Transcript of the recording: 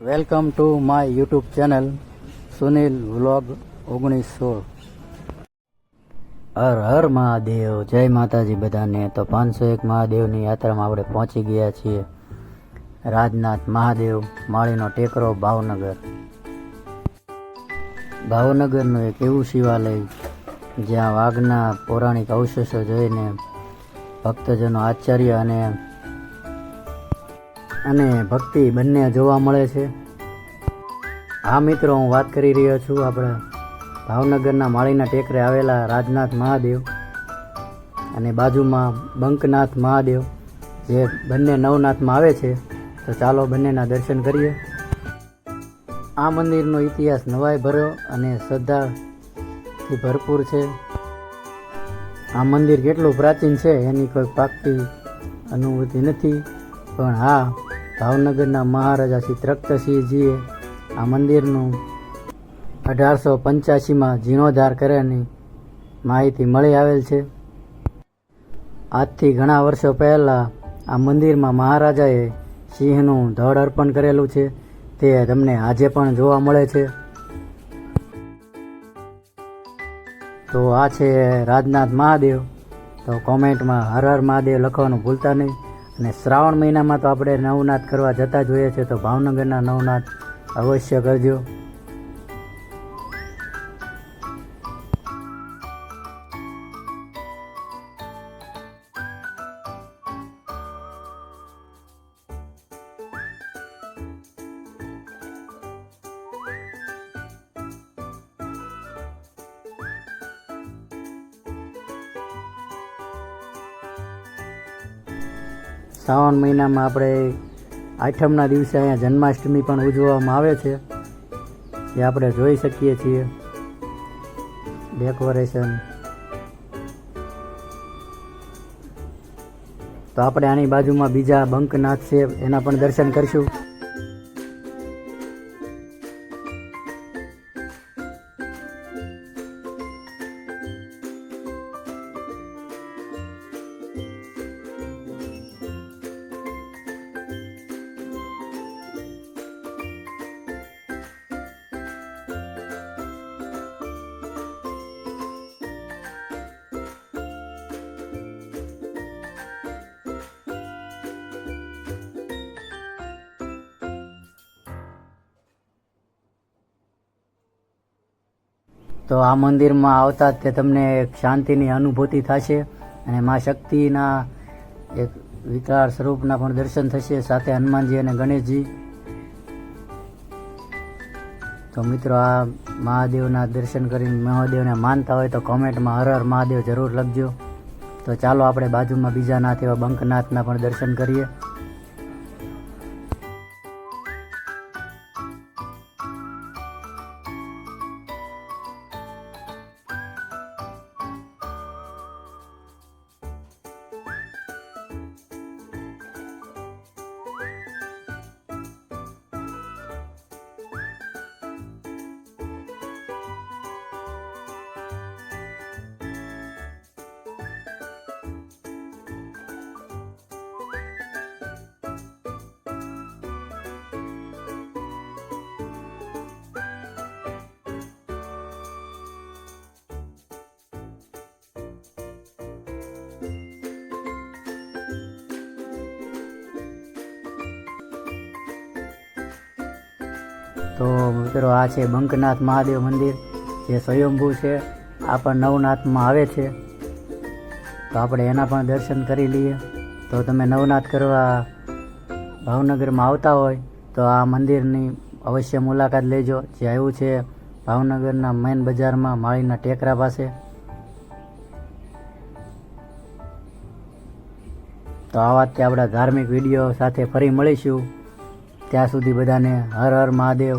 Welcome to my YouTube channel Sunil vlog 1916। Har Har Mahadev, જય માતાજી બધાને। તો 501 મહાદેવની યાત્રામાં આપણે પહોંચી ગયા છીએ રાજનાથ મહાદેવ માળીનો ટેકરો ભાવનગર। ભાવનગરનું એક એવું શિવાલય જ્યાં વાઘના પૌરાણિક અવશેષો જોઈને ભક્તજનો આશ્ચર્ય અને ભક્તિ બંને જોવા મળે છે। હા મિત્રો, હું વાત કરી રહ્યો છું આપણા ભાવનગરના માળીના ટેકરે આવેલા રાજનાથ મહાદેવ અને બાજુમાં બંકનાથ મહાદેવ, જે બંને નવનાથમાં આવે છે। તો ચાલો બંનેના દર્શન કરીએ। આ મંદિરનો ઇતિહાસ નવાઈ ભર્યો અને શ્રદ્ધાથી ભરપૂર છે। આ મંદિર કેટલું પ્રાચીન છે એની કોઈ પાક્કી અનુભૂતિ નથી, પણ હા, ભાવનગરના મહારાજા શ્રી તખ્તસિંહજીએ આ મંદિરનું 1885માં જીર્ણોદ્ધાર કર્યાની માહિતી મળી આવેલ છે। આજથી ઘણા વર્ષો પહેલાં આ મંદિરમાં મહારાજાએ સિંહનું ધડ અર્પણ કરેલું છે, તે તમને આજે પણ જોવા મળે છે। તો આ છે રાજનાથ મહાદેવ। તો કોમેન્ટમાં હર હર મહાદેવ લખવાનું ભૂલતા નહીં। અને શ્રાવણ મહિનામાં તો આપણે નવનાથ કરવા જતા જ હોઈએ છીએ, તો ભાવનગરના નવનાથ અવશ્ય કરજો। શ્રાવણ મહિનામાં આપણે આઠમના દિવસે અહીંયા જન્માષ્ટમી પણ ઉજવવામાં આવે છે, જે આપણે જોઈ શકીએ છીએ ડેકોરેશન। તો આપણે આની બાજુમાં બીજા બંકનાથ છે, એના પણ દર્શન કરીશું। તો આ મંદિરમાં આવતા જ તમને એક શાંતિની અનુભૂતિ થશે અને મા શક્તિના એક વિકરાળ સ્વરૂપના પણ દર્શન થશે, સાથે હનુમાનજી અને ગણેશજી। તો મિત્રો, આ મહાદેવના દર્શન કરીને મહાદેવને માનતા હોય તો કોમેન્ટમાં હર હર મહાદેવ જરૂર લખજો। તો ચાલો આપણે બાજુમાં બીજા નાથ એવા બંકનાથના પણ દર્શન કરીએ। તો મિત્રો, આ છે બંકનાથ મહાદેવ મંદિર, જે સ્વયંભૂ છે। આ પણ નવનાથમાં આવે છે, તો આપણે એના પણ દર્શન કરી લઈએ। તો તમે નવનાથ કરવા ભાવનગરમાં આવતા હોય તો આ મંદિરની અવશ્ય મુલાકાત લેજો, જે આવ્યું છે ભાવનગરના મેઇન બજારમાં માળીના ટેકરા પાસે। તો આવા તે આપણા ધાર્મિક વિડીયો સાથે ફરી મળીશું। ત્યાં સુધી બધાને હર હર મહાદેવ।